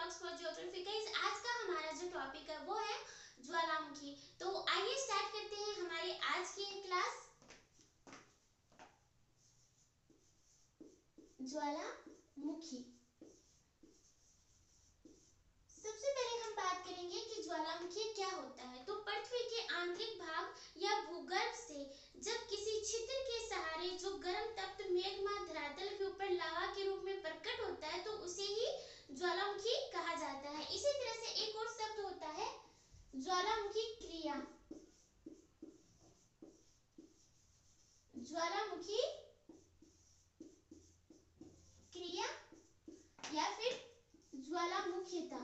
Talks for geography. Guys, आज का हमारा जो टॉपिक है वो है ज्वालामुखी। तो आइए स्टार्ट करते हैं हमारी आज की क्लास। ज्वालामुखी, सबसे पहले हम बात करेंगे कि ज्वालामुखी क्या होता है। तो पृथ्वी के आंतरिक भाग या भूगर्भ से जब किसी छिद्र के सहारे जो गर्म तप्त मैग्मा धरातल के ऊपर लावा के रूप में प्रकट होता है तो उसे ही ज्वालामुखी कहा जाता है। इसी तरह से एक और शब्द होता है ज्वालामुखी क्रिया। ज्वालामुखी क्रिया या फिर ज्वालामुखीता।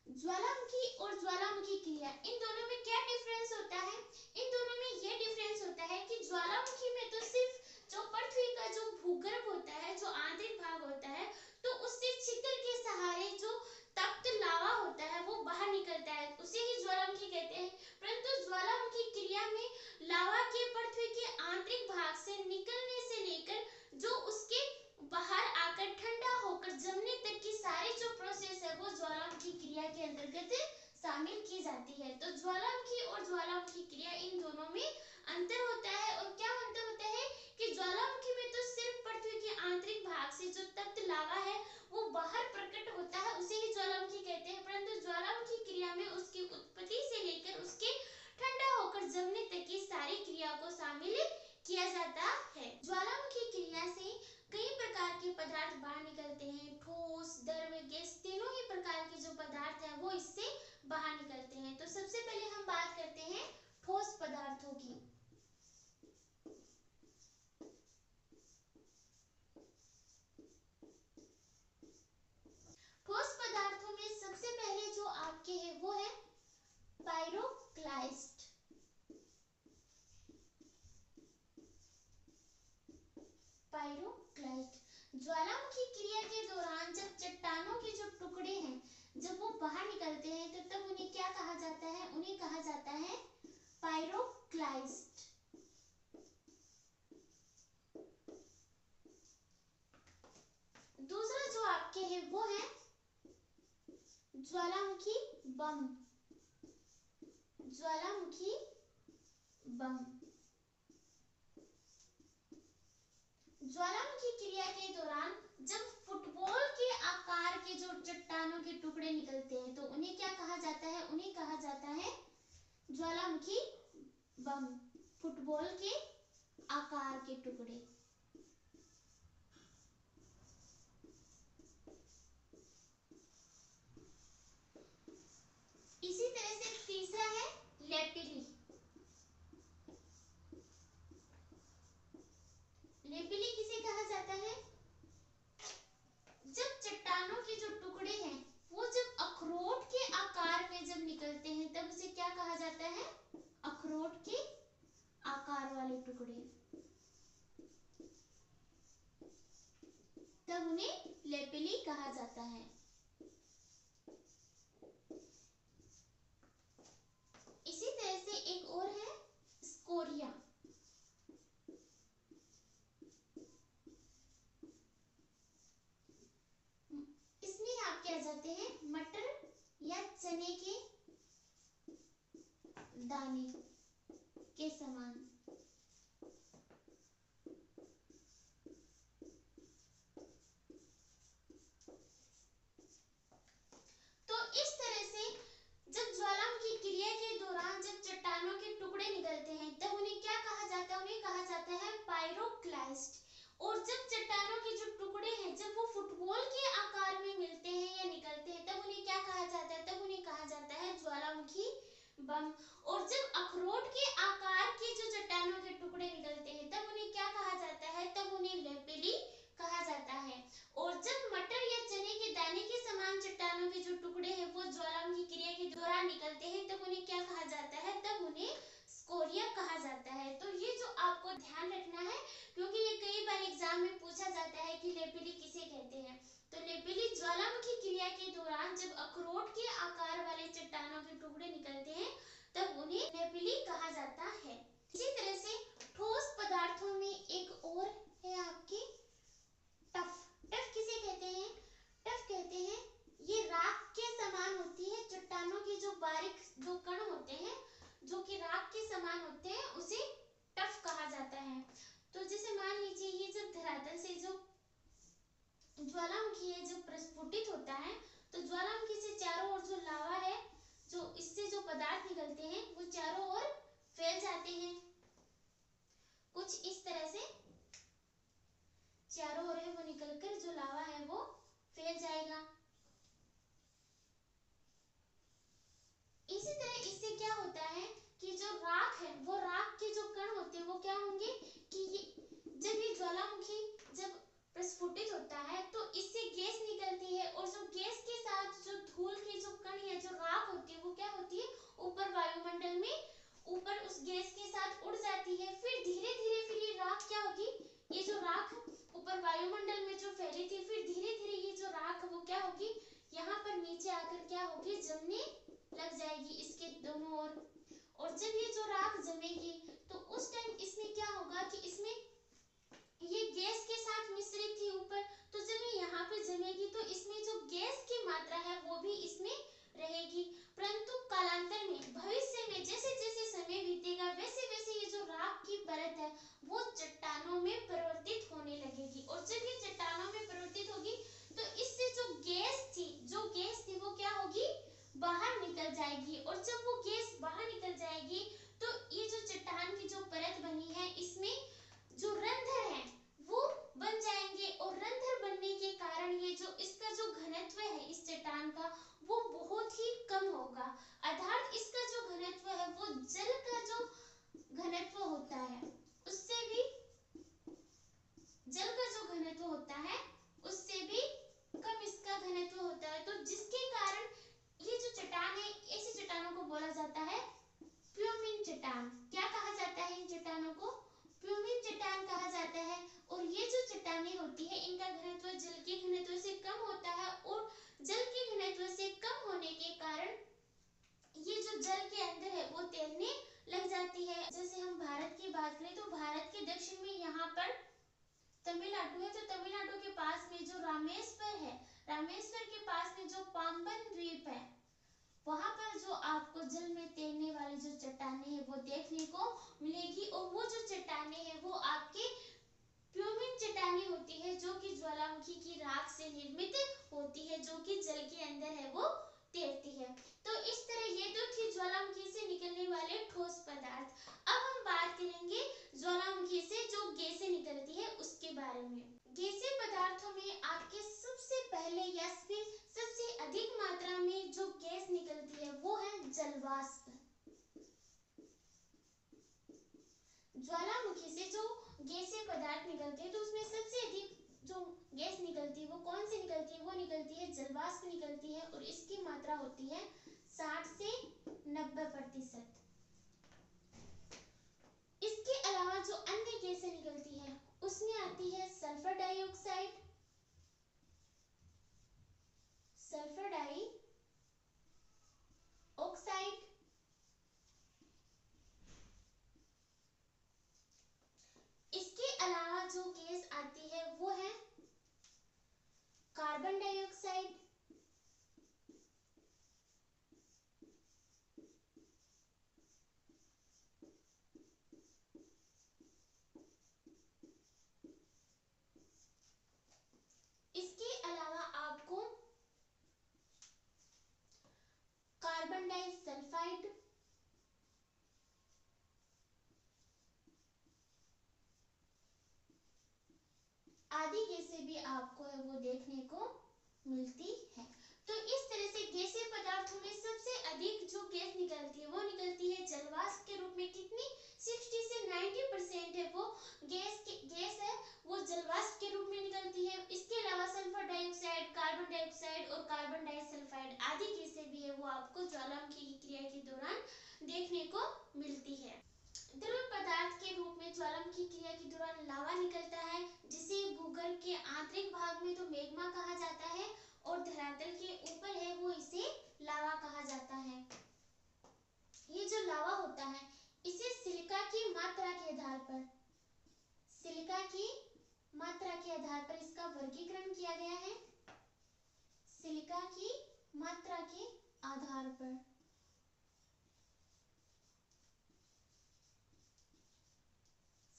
ज्वालामुखी और ज्वालामुखी क्रिया, इन दोनों में क्या डिफरेंस होता है? इन दोनों में यह डिफरेंस होता है कि ज्वालामुखी में तो सिर्फ जो पृथ्वी का जो भूगर्भ होता है, जो आंतरिक भाग होता है, तो उससे छिद्र के सहारे जो तप्त लावा होता है वो बाहर निकलता है, उसे ही ज्वालामुखी कहते हैं। परंतु ज्वालामुखी क्रिया में लावा के पृथ्वी के आंतरिक भाग से निकलने से लेकर जो उसके बाहर आकर ठंडा होकर जमने तक की सारी जो प्रोसेस है वो ज्वालामुखी क्रिया के अंतर्गत शामिल की जाती है। तो ज्वालामुखी और ज्वालामुखी क्रिया, इन दोनों में अंतर होता है। और क्या अंतर होता है कि ज्वालामुखी में तो सिर्फ पृथ्वी के आंतरिक भाग से जो तप्त लावा है वो बाहर प्रकट होता है, उसे ही ज्वालामुखी कहते हैं। परंतु ज्वालामुखी क्रिया में उसकी उत्पत्ति से लेकर उसके ठंडा होकर जमने तक की सारी क्रिया को शामिल किया जाता है। ज्वालामुखी क्रिया से कई प्रकार के पदार्थ बाहर निकलते हैं। ठोस, द्रव, गैस, तीनों ही प्रकार के जो पदार्थ है वो इससे बाहर निकलते हैं। तो सबसे पहले हम बात करते हैं ठोस पदार्थों की। ठोस पदार्थों में सबसे पहले जो आपके है वो है पाइरोक्लास्ट। पाइरोक्लास्ट ज्वालामुखी क्रिया के दौरान जब चट्टानों के जो टुकड़े हैं जब वो बाहर निकलते हैं तो तब उन्हें क्या कहा जाता है? उन्हें कहा जाता है पाइरोक्लास्ट। दूसरा जो आपके है वो है ज्वालामुखी बम। ज्वालामुखी बम ज्वालामुखी क्रिया के दौरान जब फुटबॉल के आकार के जो चट्टानों के टुकड़े निकलते हैं तो उन्हें क्या कहा जाता है? उन्हें कहा जाता है ज्वालामुखी बम। फुटबॉल के आकार के टुकड़े। इसी तरह से तीसरा है लेपिली। लेपिली किसे कहा जाता है? जब चट्टानों के जो टुकड़े हैं वो जब अखरोट के आकार में जब निकलते हैं तब उसे क्या कहा जाता है? अखरोट के आकार वाले टुकड़े, तब उन्हें लेपिली कहा जाता है। इसी तरह से एक और है स्कोरिया। इसमें आप क्या जाते हैं? मटर या चने के दाने के समान। तो इस तरह से जब ज्वालामुखी क्रिया के दौरान जब चट्टानों के टुकड़े निकलते हैं तब उन्हें क्या कहा जाता है? उन्हें कहा जाता है पाइरोक्लास्ट। और जब चट्टानों के जो टुकड़े हैं जब वो फुटबॉल के आकार में मिलते हैं या निकलते हैं तब उन्हें क्या कहा जाता है? तब उन्हें कहा जाता है ज्वालामुखी बम। और जब अखरोट के आकार के जो चट्टानों के टुकड़े निकलते हैं तब उन्हें क्या कहा जाता है? तब उन्हें लेपिली कहा जाता है। और जब मटर या चने के दाने के समान चट्टानों के जो टुकड़े हैं वो ज्वालामुखी क्रिया के दौरान निकलते हैं तब उन्हें क्या कहा जाता है? तब उन्हें स्कोरिया कहा जाता है। तो ये जो आपको ध्यान रखना है क्योंकि ये कई बार एग्जाम में पूछा जाता है कि लेपिली किसे कहते हैं। तो लेपिली ज्वालामुखी क्रिया के दौरान जब अखरोट के आकार वाले चट्टानों के टुकड़े निकलते हैं तब उन्हें हैं वो चारों ओर फैल जाते हैं। कुछ इस तरह से चारों ओर है वो निकलकर जो लावा है वो फैल जाएगा। इसी तरह इससे क्या होता है कि जो राख है वो राख के जो कण होते हैं वो क्या होंगे कि जब ये ज्वालामुखी जब प्रस्फुटित होता है तो इससे गैस निकलती है और जो गैस के साथ जो धूल के जो कण है जो राख होती है वो क्या होती है ऊपर वायुमंडल में ऊपर उस गैस के साथ उड़ जाती है। फिर धीरे धीरे फिर ये राख क्या होगी, ये जो राख ऊपर वायुमंडल में जो फैली थी फिर धीरे धीरे ये जो राख वो क्या होगी यहाँ पर नीचे आकर क्या होगी जमने लग जाएगी इसके दोनों ओर। और जब ये जो राख जमेगी तो उस टाइम इसमें क्या होगा कि इसमें ये गैस के साथ मिश्रित थी ऊपर, तो जब ये यहाँ पे जमेगी तो इसमें जो गैस की मात्रा है वो भी इसमें रहेगी। परंतु कालांतर में भविष्य में जैसे जैसे समय बीतेगा वैसे वैसे ये जो राख की परत है वो चट्टानों में परिवर्तित होने लगेगी। और जब ये चट्टानों में परिवर्तित होगी तो इससे जो गैस थी वो क्या होगी बाहर निकल जाएगी। और जब वो गैस बाहर निकल जाएगी तो ये जो चट्टान की जो परत बनी है इसमें जो रंध्र है वो बन जाएंगे। और रंध्र बनने के कारण ये जो इसका जो घनत्व है इस चट्टान का वो बहुत ही कम होगा। अर्थात इसका जो घनत्व है वो जल का जो घनत्व होता है उससे भी जल का जो घनत्व होता है उससे भी कम इसका घनत्व होता है। तो जिसके कारण ये जो चट्टान है ऐसी चट्टानों को बोला जाता है प्यूमिन चट्टान। क्या कहा जाता है इन चट्टानों को, प्यूमिन चट्टान कहा जाता है। और ये जो चट्टानें होती है इनका घनत्व जल के घनत्व से कम होता है और जल के घनत्व से कम होने के कारण ये जो जल के अंदर है वो तैरने लग जाती है। जैसे हम भारत की बात करें तो भारत के दक्षिण में यहाँ पर तमिलनाडु है, तो तमिलनाडु के पास में जो रामेश्वर है, रामेश्वर के पास में जो पाम्बन द्वीप है वहां पर जो आपको जल में तैरने वाली जो चट्टानें हैं वो देखने को मिलेगी। और वो जो चट्टानें हैं वो आपके प्यूमिन चट्टानें होती है जो कि ज्वालामुखी की राख से निर्मित होती है जो कि जल के अंदर है वो तैरती है। तो इस तरह ये तो थी ज्वालामुखी से निकलने वाले ठोस पदार्थ। अब हम बात करेंगे ज्वालामुखी से जो गैसें निकलती है उसके बारे में। गैसीय पदार्थों में आपके सबसे पहले या फिर सबसे अधिक मात्रा में जो गैस निकलती है वो है जलवाष्प। ज्वालामुखी से जो गैसीय पदार्थ निकलते हैं तो उसमें सबसे अधिक जो गैस निकलती है वो कौन सी निकलती है, वो निकलती है जलवाष्प निकलती है। और इसकी मात्रा होती है 60 से 90%। इसके अलावा जो अन्य गैसें निकलती है उसमें आती है सल्फर डाइऑक्साइड, सल्फर डाइऑक्साइड, इसके अलावा जो गैस आती है वो है कार्बन डाइऑक्साइड, इसके अलावा आपको कार्बन डाइसल्फाइड, आदि गैसें भी आपको है वो देखने को मिलती है। तो इस तरह से गैसीय पदार्थों में सबसे अधिक जो गैस निकलती है वो निकलती है जलवाष्प के रूप में। कितनी 60 से 90% है वो गैस है वो जलवाष्प के रूप में निकलती है। इसके अलावा सल्फर डाइऑक्साइड, कार्बन डाइऑक्साइड और कार्बन डाइसल्फाइड आदि गैसें भी है वो आपको ज्वालामुखी की क्रिया के दौरान देखने को मिलती है। द्रव पदार्थ के रूप में ज्वालामुखी क्रिया के दौरान लावा निकलता है जिसे भूगर्भ के आंतरिक भाग में तो मैग्मा कहा जाता है और धरातल के ऊपर है वो इसे लावा कहा जाता है। ये जो लावा होता है इसे सिलिका की मात्रा के आधार पर, सिलिका की मात्रा के आधार पर इसका वर्गीकरण किया गया है। सिलिका की मात्रा के आधार पर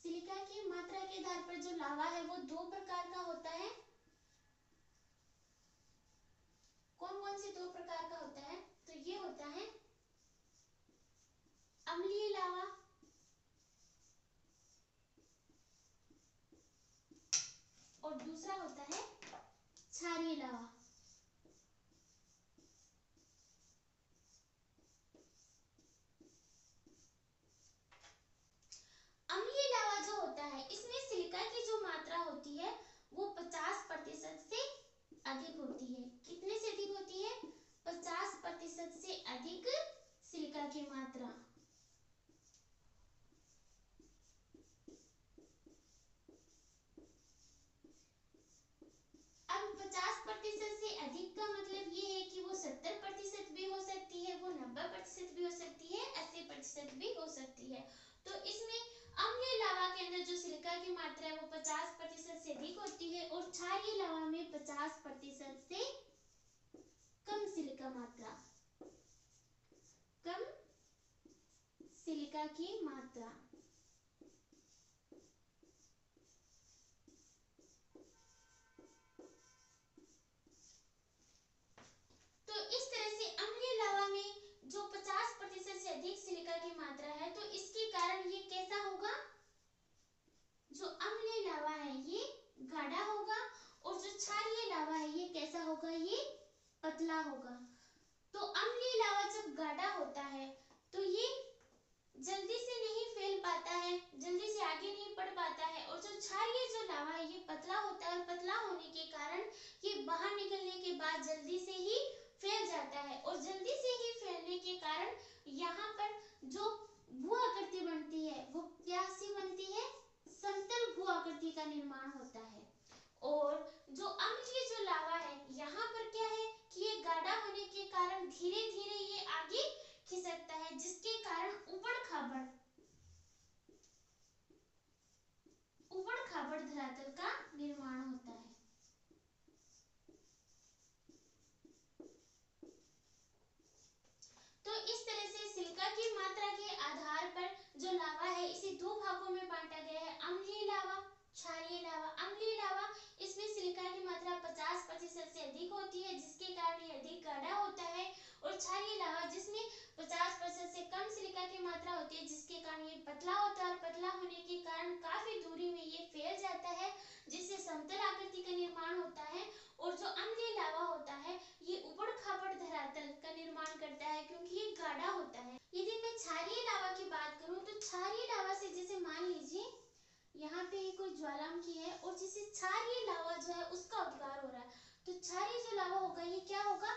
सिलिका की मात्रा के आधार पर जो लावा है वो दो प्रकार का होता है। कौन कौन से दो प्रकार का होता है, तो ये होता है और दूसरा होता है क्षारीय लावा। अम्लीय लावा जो होता है इसमें सिलिका की जो मात्रा होती है वो 50% से अधिक होती है। कितने से अधिक होती है? 50% से अधिक सिलिका की मात्रा। अब 50% से अधिक का मतलब ये है कि वो 70% भी हो सकती है, वो 90% भी हो सकती है, 80% भी हो सकती है। तो इसमें अम्लीय लावा के अंदर जो सिलिका की मात्रा है वो 50% से अधिक होती है और क्षारीय लावा में 50% से कम सिलिका मात्रा, कम सिलिका की मात्रा। तो इस तरह से अम्लीय लावा में जो 50% से अधिक सिलिका की मात्रा है तो इसके कारण ये कैसा होगा? जो अम्लीय लावा है ये गाढ़ा होगा और जो क्षारीय लावा है ये कैसा होगा? ये पतला होगा। तो अम्लीय लावा जब गाढ़ा होता है तो ये जल्दी से नहीं फैल पाता है, जल्दी से आगे नहीं बढ़ पाता है और जो क्षारीय जो लावा है ये पतला होता है और पतला होने के कारण ये बाहर निकलने के बाद जल्दी से ही फैल जाता है और जल्दी से ही फैलने के कारण यहाँ पर जो भू आकृति बनती है वो कैसी बनती है? समतल भू आकृति का निर्माण होता है। और जो अम्लीय जो लावा है यहाँ पर क्या है कि ये गाढ़ा होने के कारण धीरे धीरे ये आगे खिसकता है जिसके कारण ऊबड़ खाबड़ धरातल का निर्माण होता है। तो इस तरह से सिलिका की मात्रा के आधार पर जो लावा है इसे दो भागों में बांटा गया है, अम्लीय लावा, क्षारीय लावा। अम्लीय लावा इसमें सिलिका की मात्रा 50% से अधिक होती है जिसके कारण ये अधिक गाढ़ा होता है और क्षारीय लावा जिसमें 50% से कम सिलिका की मात्रा होती है जिसके कारण ये पतला होता है और पतला होने के कारण काफी दूरी में ये फैल जाता है जिससे समतल आकृति का निर्माण होता है। और जो अम्लीय लावा होता है ये ऊबड़ खाबड़ धरातल का निर्माण करता है क्योंकि ये गाढ़ा होता है। यदि मैं क्षारीय लावा की बात करूं तो क्षारीय लावा से जैसे मान लीजिए यहाँ पे कोई ज्वालामुखी है और जिसे क्षारीय लावा जो है उसका उद्गार हो रहा है तो क्षारीय जो लावा होगा ये क्या होगा?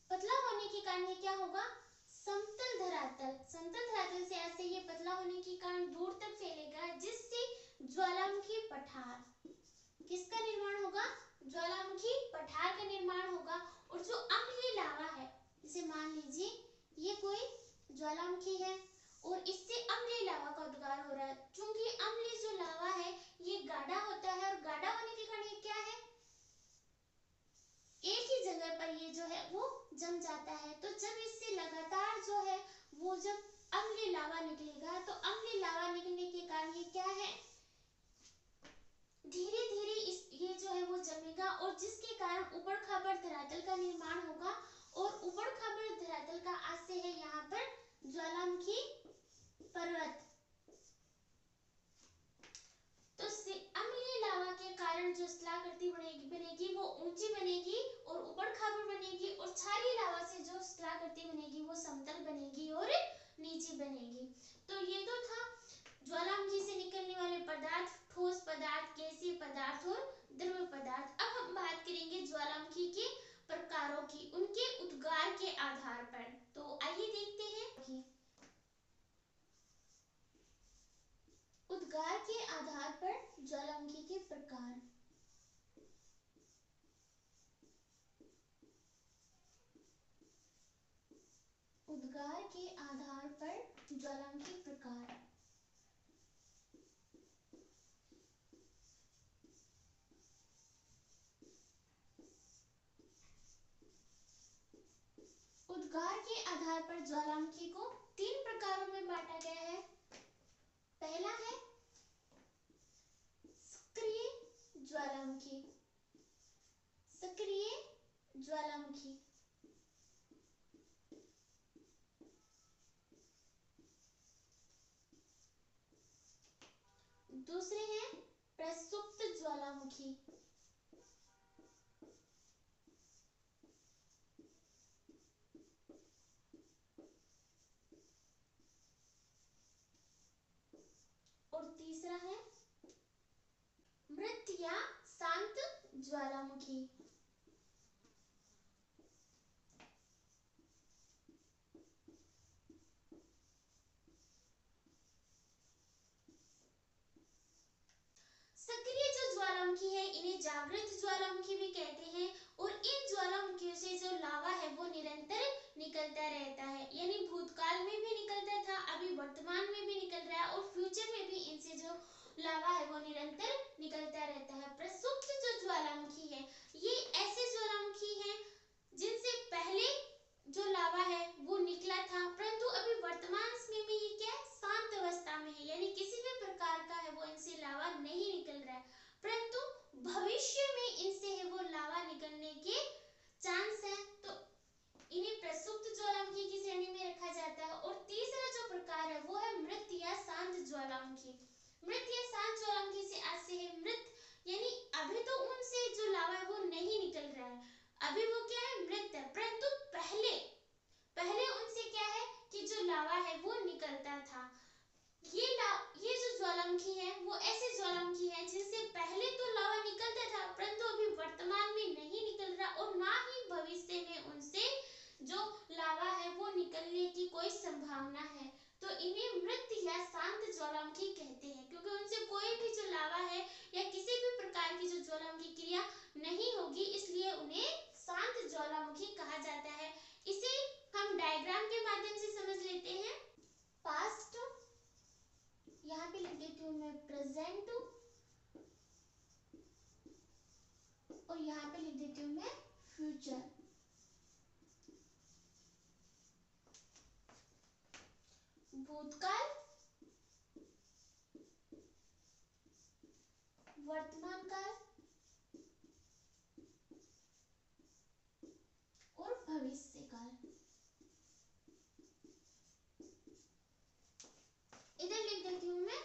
पतला होने के कारण ये क्या होगा? समतल धरातल। समतल धरातल से ऐसे ये पतला होने के कारण दूर तक फैलेगा जिससे ज्वालामुखी पठार, किसका निर्माण होगा? ज्वालामुखी पठार का निर्माण होगा। और जो अम्लीय लावा है जैसे मान लीजिए ये कोई ज्वालामुखी है और इससे अम्लीय लावा का उद्गार हो रहा है। क्योंकि अम्लीय जो लावा है ये गाढ़ा होता है और गाढ़ा होने के कारण ये क्या है? एक ही जगह पर ये जो है वो जम जाता है। तो जब इससे लगातार जो है वो जब अम्लीय लावा निकलेगा तो अम्लीय लावा निकलने के कारण ये क्या है? धीरे धीरे ये जो है वो जमेगा और जिसके कारण ऊबड़ खाबड़ धरातल का निर्माण होगा और ऊबड़ खाबड़ धरातल का आशय है यहाँ पर ज्वालामुखी पर्वत। तो अम्लीय लावा के कारण जो स्थलाकृति बनेगी वो ऊंची बनेगी और ऊबड़ खाबड़ बनेगी और क्षारीय लावा से जो स्थलाकृति बनेगी वो समतल बनेगी और नीची बनेगी। तो ये तो था ज्वालामुखी से निकलने वाले पदार्थ, ठोस पदार्थ, गैसीय पदार्थ और द्रव पदार्थ। अब हम बात करेंगे ज्वालामुखी के प्रकारों की उनके उद्गार के आधार पर। तो आइए देखते हैं उद्गार के आधार पर ज्वालामुखी के प्रकार। उद्गार के आधार पर ज्वालामुखी प्रकार। उद्गार के आधार पर ज्वालामुखी को 3 प्रकारों में बांटा गया है। पहला है सक्रिय ज्वालामुखी। सक्रिय ज्वालामुखी। दूसरे हैं प्रसुप्त ज्वालामुखी। और तीसरा है मृत या शांत ज्वालामुखी। सक्रिय जो ज्वालामुखी है इन्हें जागृत ज्वालामुखी भी कहते हैं और इन ज्वालामुखियों से जो लावा है वो निरंतर निकलता रहता है, यानी भूतकाल में भी निकलता था, अभी वर्तमान में भी निकल रहा है और फ्यूचर में भी इनसे जो लावा है वो निरंतर निकलता रहता है। प्रसुप्त जो ज्वालामुखी है ये ऐसे ज्वालामुखी हैं जिनसे पहले जो लावा है वो निकला था, परंतु अभी वर्तमान समय में ये क्या है, शांत अवस्था में है, यानी किसी भी प्रकार का है वो इनसे लावा नहीं निकल रहा है, परंतु भविष्य में इनसे है वो लावा निकलने के चांस है, तो इन्हें प्रसुप्त ज्वालामुखी की श्रेणी में रखा जाता है। और तीसरा जो प्रकार है वो है मृत या शांत ज्वालामुखी। मृत या शांत ज्वालामुखी से आज से है मृत, यानी अभी तो उनसे जो लावा है वो नहीं निकल रहा है, अभी वो क्या है, मृत है, परंतु पहले पहले उनसे क्या है कि जो लावा है वो निकलता था। ये जो ज्वालामुखी है वो ऐसे ज्वालामुखी है जिनसे पहले तो लावा निकलता था, परंतु अभी वर्तमान में नहीं निकल रहा और ना ही भविष्य में उनसे जो लावा है वो निकलने की कोई संभावना है, तो इन्हें मृत या शांत ज्वालामुखी कहते हैं, क्योंकि उनसे कोई भी जो लावा है या किसी भी प्रकार की जो ज्वालामुखी क्रिया नहीं होगी, इसलिए उन्हें शांत ज्वालामुखी कहा जाता है। इसे हम डायग्राम के माध्यम से समझ लेते हैं। पास्ट, यहाँ पे लिख देती हूँ मैं प्रेजेंट और यहाँ पे लिख देती हूँ मैं फ्यूचर। भूतकाल, वर्तमान काल और भविष्य काल। इधर लिख देती हूँ मैं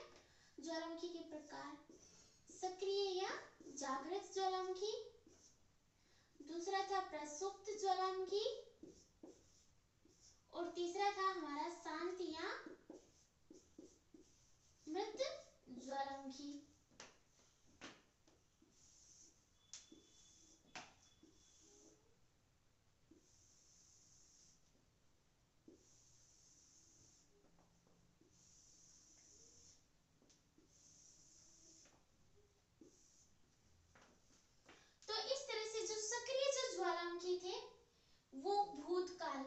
ज्वालामुखी के प्रकार। सक्रिय या जागृत ज्वालामुखी, दूसरा था प्रसुप्त ज्वालामुखी और तीसरा था हमारा शांत या मृत ज्वालामुखी। तो इस तरह से जो सक्रिय जो ज्वालामुखी थे वो भूतकाल,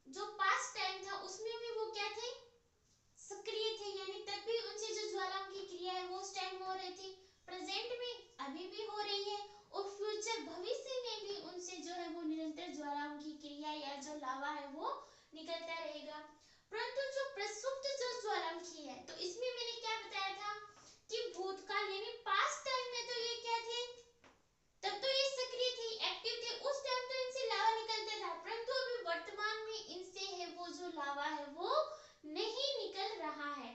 जो पास्ट टाइम था उसमें भी वो क्या थे, सक्रिय थे, यानी तब भी उनसे जो ज्वालामुखी क्रिया है वो उस टाइम हो रही थी, प्रेजेंट में अभी भी हो रही है और फ्यूचर भविष्य में भी उनसे जो है वो निरंतर ज्वालामुखी क्रिया या जो लावा है वो निकलता रहेगा। परंतु जो प्रसुप्त जो ज्वालामुखी है तो इसमें मैंने क्या बताया था कि भूतकाल यानी पास्ट टाइम में तो ये क्या थे, तब तो ये सक्रिय थे, एक्टिव थे, उस टाइम तो इनसे लावा निकलता था, परंतु अभी वर्तमान में इनसे है वो जो लावा है वो नहीं निकल रहा है,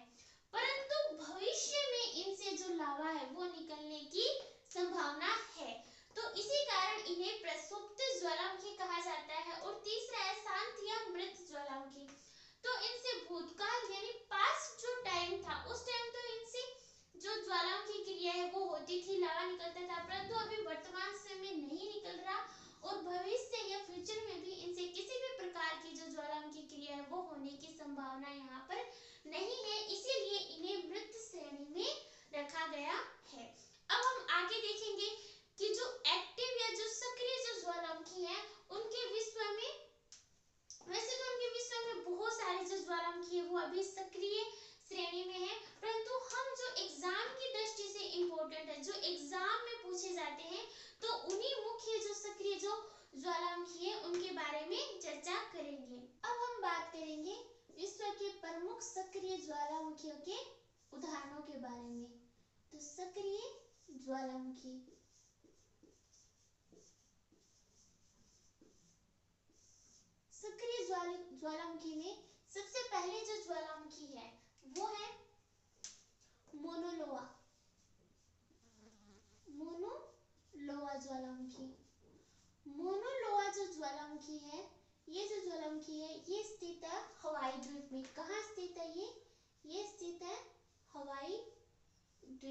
परंतु भविष्य में इनसे जो लावा है वो निकलने की संभावना है, तो इसी कारण इन्हें प्रसुप्त ज्वालामुखी कहा जाता है। और तीसरा है शांत या मृत ज्वालामुखी, तो इनसे भूतकाल यानी पास्ट जो टाइम था उस टाइम तो इनसे जो ज्वालामुखी क्रिया है वो होती थी, लावा निकलता था, परंतु अभी वर्तमान समय में नहीं निकल रहा और भविष्य या फ्यूचर में भी इनसे किसी भी प्रकार की जो ज्वालामुखी क्रिया है वो होने की संभावना यहाँ पर नहीं है, इसीलिए इन्हें मृत श्रेणी में रखा गया है। अब हम आगे देखेंगे कि जो एक्टिव या जो सक्रिय जो ज्वालामुखी है उनके विश्व में, वैसे तो उनके विश्व में बहुत सारे जो ज्वालामुखी है वो अभी सक्रिय श्रेणी में है, परंतु हम जो एग्जाम की दृष्टि से इम्पोर्टेंट है, जो एग्जाम में पूछे जाते हैं, तो उन्हीं मुख्य जो सक्रिय जो ज्वालामुखी है उनके बारे में चर्चा करेंगे। अब हम बात करेंगे विश्व के प्रमुख सक्रिय ज्वालामुखियों के उदाहरणों के बारे में। तो सक्रिय ज्वालामुखी, सक्रिय ज्वालामुखी में सबसे पहले जो ज्वालामुखी है वो है मोनोलोआ।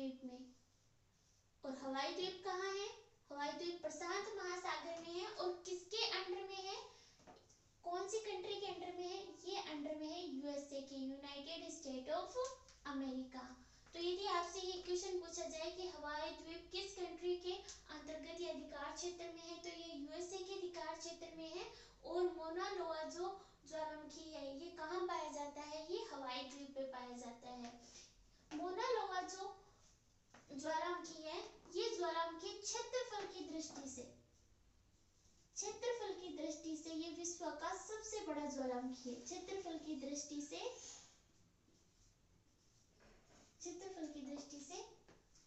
द्वीप में। और हवाई द्वीप कहाँ है? हवाई द्वीप प्रशांत महासागर में है। और किसके अंडर में है? कौन सी कंट्री के अंडर में है? ये अंडर में है यूएसए के, यूनाइटेड स्टेट ऑफ अमेरिका। तो यदि आपसे ये क्वेश्चन पूछा जाए कि हवाई द्वीप किस कंट्री के अंतर्गत या अधिकार क्षेत्र में है, तो ये यूएसए के अधिकार क्षेत्र में है। और मोना लोआ जो ज्वालामुखी है ये कहाँ पाया जाता है? ये हवाई द्वीप पे पाया जाता है। मोना लोआ जो ज्वालामुखी है, ये ज्वालामुखी क्षेत्रफल की दृष्टि से ये विश्व का सबसे बड़ा ज्वालामुखी है। क्षेत्रफल की दृष्टि से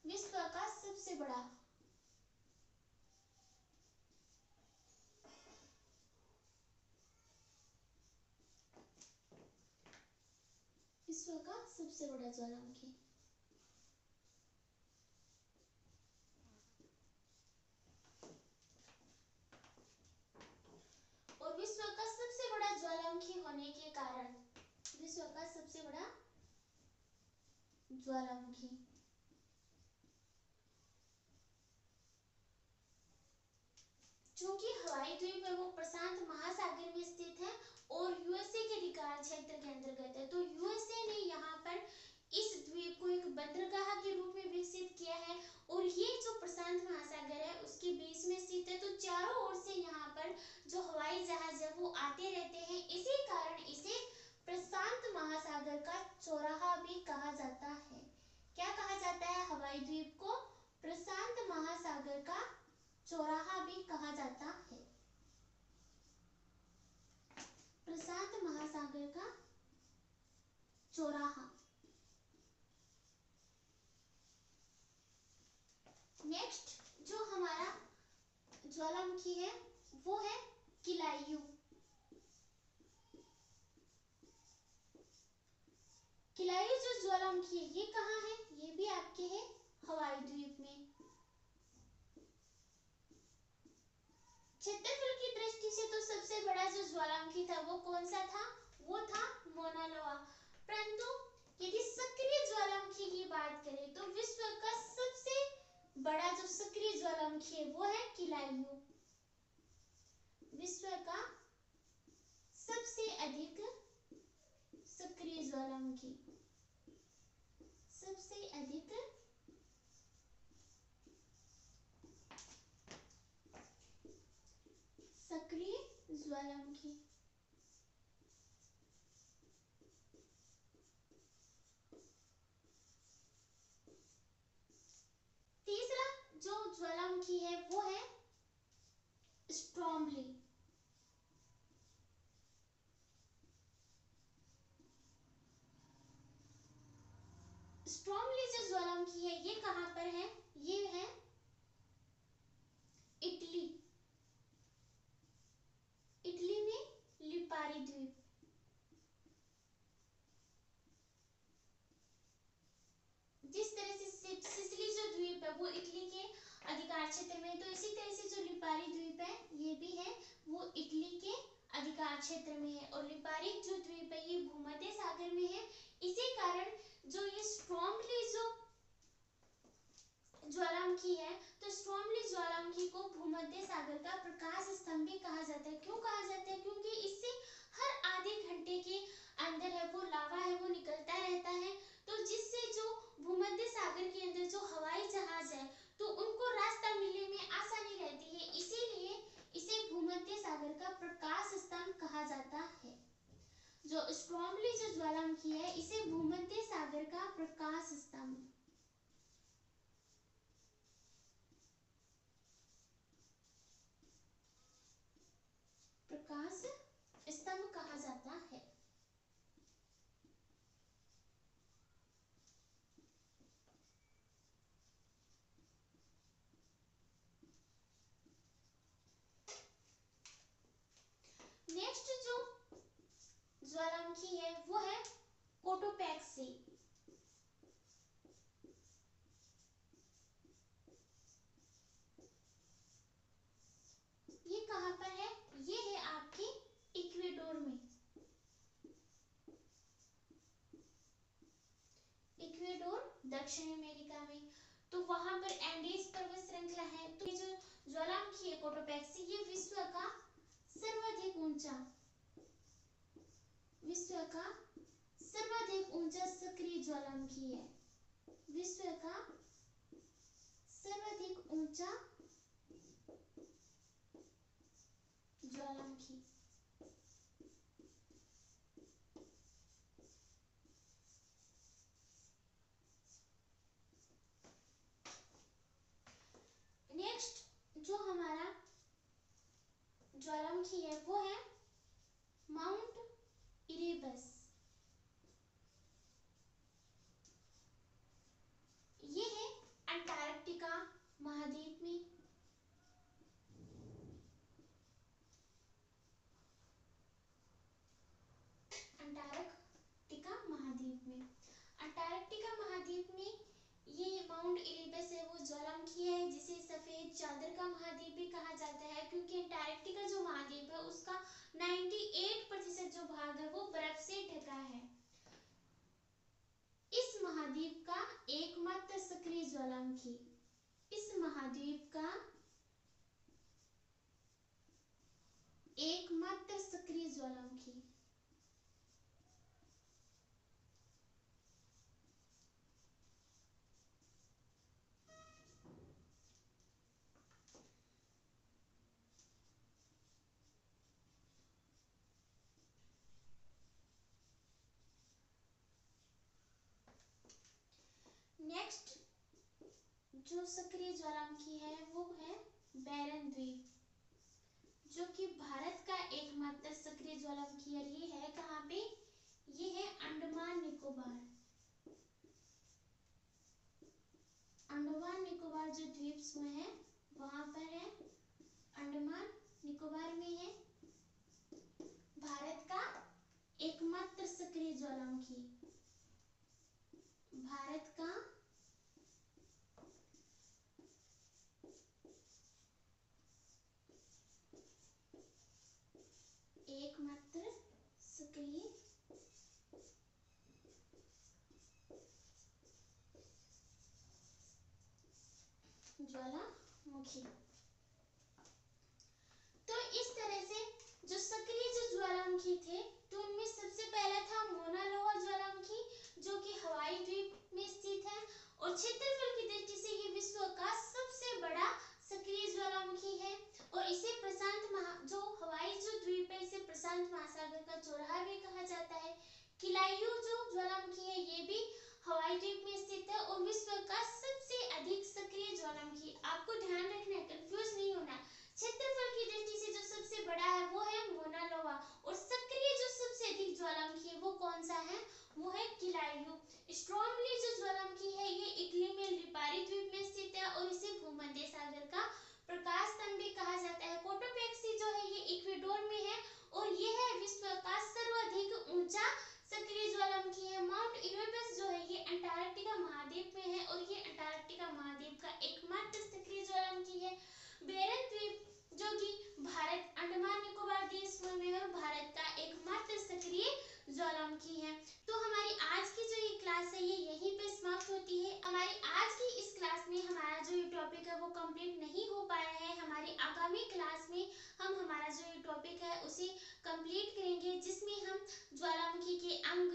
विश्व का सबसे बड़ा ज्वालामुखी। और विश्व का सबसे बड़ा ज्वालामुखी होने के कारण चूंकि हवाई द्वीप है वो प्रशांत महासागर में स्थित है और यूएसए के अधिकार क्षेत्र के अंतर्गत है। तो यूएसए ने यहाँ पर इस द्वीप को एक बंदरगाह के रूप में विकसित किया है। और ये जो प्रशांत महासागर है उसके बीच में स्थित है। तो चारों ओर से यहाँ पर जो हवाई जहाज है वो आते रहते हैं। इसी कारण इसे प्रशांत महासागर का चौराहा भी कहा जाता है। क्या कहा जाता है? हवाई द्वीप को प्रशांत महासागर का चौराहा भी कहा जाता है। प्रशांत महासागर का चौराहा। नेक्स्ट जो हमारा ज्वालामुखी है वो है किलायू। किलायू जो ज्वालामुखी है ये कहाँ है? ये भी आपके है हवाई द्वीप में। क्षेत्रफल की दृष्टि से तो सबसे बड़ा जो ज्वालामुखी था वो कौन सा था? वो था मोना लोआ। परंतु यदि सक्रिय ज्वालामुखी की बात करें तो विश्व का सबसे बड़ा जो सक्रिय ज्वालामुखी है वो है किलायू। विश्व का सबसे अधिक सक्रिय ज्वालामुखी, सबसे अधिक सक्रिय ज्वालामुखी। तीसरा जो ज्वालामुखी है वो है स्ट्रोम्बली। स्ट्रोम्बली जो ज्वालामुखी है ये कहां पर है? ये है इटली। इटली में लिपारी द्वीप। जिस तरह से सिसिली जो द्वीप है वो इटली के अधिकार क्षेत्र में है, तो इसी तरह से जो लिपारी द्वीप है ये भी है वो इटली के अधिकार क्षेत्र में है। और लिपारी जो द्वीप है ये भूमध्य सागर में है। इसी कारण जो ये स्ट्रोम्बली जो ज्वालामुखी है, तो स्ट्रोम्बली ज्वालामुखी को भूमध्य सागर का प्रकाश स्तंभ भी कहा जाता है। क्यों कहा जाता है? क्योंकि इससे हर आधे घंटे के अंदर है वो लावा है वो निकलता रहता है। तो जिससे जो भूमध्य सागर के अंदर जो हवाई जहाज है तो उनको रास्ता मिलने में आसानी रहती है। इसीलिए इसे भूमध्य सागर का प्रकाश स्तंभ कहा जाता है। जो स्ट्रोम्बली जो ज्वालामुखी है इसे भूमध्य सागर का प्रकाश स्तंभ कहा जाता है। नेक्स्ट जो ज्वालामुखी है वो है कोटोपैक्सी। ये कहां पर है? ये है आपके इक्वेडोर में। इक्वेडोर दक्षिण अमेरिका में, तो वहां पर एंडीज पर्वत श्रृंखला है। तो ये जो ज्वालामुखी है कोटोपैक्सी, ये विश्व का सर्वाधिक ऊंचा सक्रिय ज्वालामुखी है। विश्व का सर्वाधिक ऊंचा ज्वालामुखी। नेक्स्ट जो हमारा ज्वालामुखी है वो है माउंट इरेबस। ये है अंटार्कटिका महाद्वीप में। अंटार्कटिका महाद्वीप में ये माउंट इरेबस है वो ज्वालामुखी है, जिसे सफेद चादर का महाद्वीप भी कहा जाता है, क्योंकि अंटार्कटिका जो महाद्वीप है उसका 98% जो भाग है वो बर्फ से ढका है। इस महाद्वीप का एकमात्र सक्रिय ज्वालामुखी, इस महाद्वीप का एकमात्र सक्रिय ज्वालामुखी। नेक्स्ट जो सक्रिय ज्वालामुखी है वो है बैरन द्वीप, जो कि भारत का एकमात्र सक्रिय ज्वालामुखी है। ये है कहाँ पे? ये है अंडमान निकोबार। अंडमान निकोबार जो द्वीप समूह है वहां पर है, अंडमान निकोबार में है भारत का एकमात्र सक्रिय ज्वालामुखी। भारत का एकमात्र सक्रिय ज्वालामुखी। तो इस तरह से जो सक्रिय जो ज्वालामुखी थे, तो उनमें सबसे पहला था मोना लोआ ज्वालामुखी, जो कि हवाई द्वीप में स्थित है, और क्षेत्रफल की दृष्टि से ये विश्व का सबसे बड़ा सक्रिय ज्वालामुखी है। और इसे जो हवाई जो द्वीप है इसे प्रशांत महासागर का चौराहा भी कहा जाता है। किलायू जो ज्वालामुखी है ये भी हवाई द्वीप में स्थित है और विश्व का सबसे अधिक सक्रिय ज्वालामुखी। आपको ध्यान रखना है, कंफ्यूज नहीं होना। क्षेत्रफल की दृष्टि से जो सबसे बड़ा है वो है मोना लोआ, और सक्रिय जो सबसे अधिक ज्वालामुखी है वो कौन सा है? वो है किलायू। स्ट्रोमली जो ज्वालामुखी है ये इटली में लिपारी द्वीप में स्थित है और इसे भूमध्य सागर का प्रकाश स्तंभ भी कहा जाता है। कोटोपैक्सी जो है ये इक्वेडोर में है और ये है विश्व का सर्वाधिक ऊंचा सक्रिय ज्वालामुखी है। माउंट इरेबस जो है ये अंटार्कटिका महाद्वीप में है और ये अंटार्कटिका महाद्वीप का एकमात्र सक्रिय ज्वालामुखी है। बेरन द्वीप जो कि भारत अंडमान निकोबार द्वीप समूह में है और भारत का एकमात्र सक्रिय ज्वालामुखी है। तो हमारी आज की जो ये क्लास है ये यहीं पे समाप्त होती है। हमारी आज की इस क्लास में हमारा जो ये टॉपिक है वो कंप्लीट नहीं हो पाया है। हमारी आगामी क्लास में हम हमारा जो ये टॉपिक है उसे कंप्लीट करेंगे, जिसमें हम ज्वालामुखी के अंग,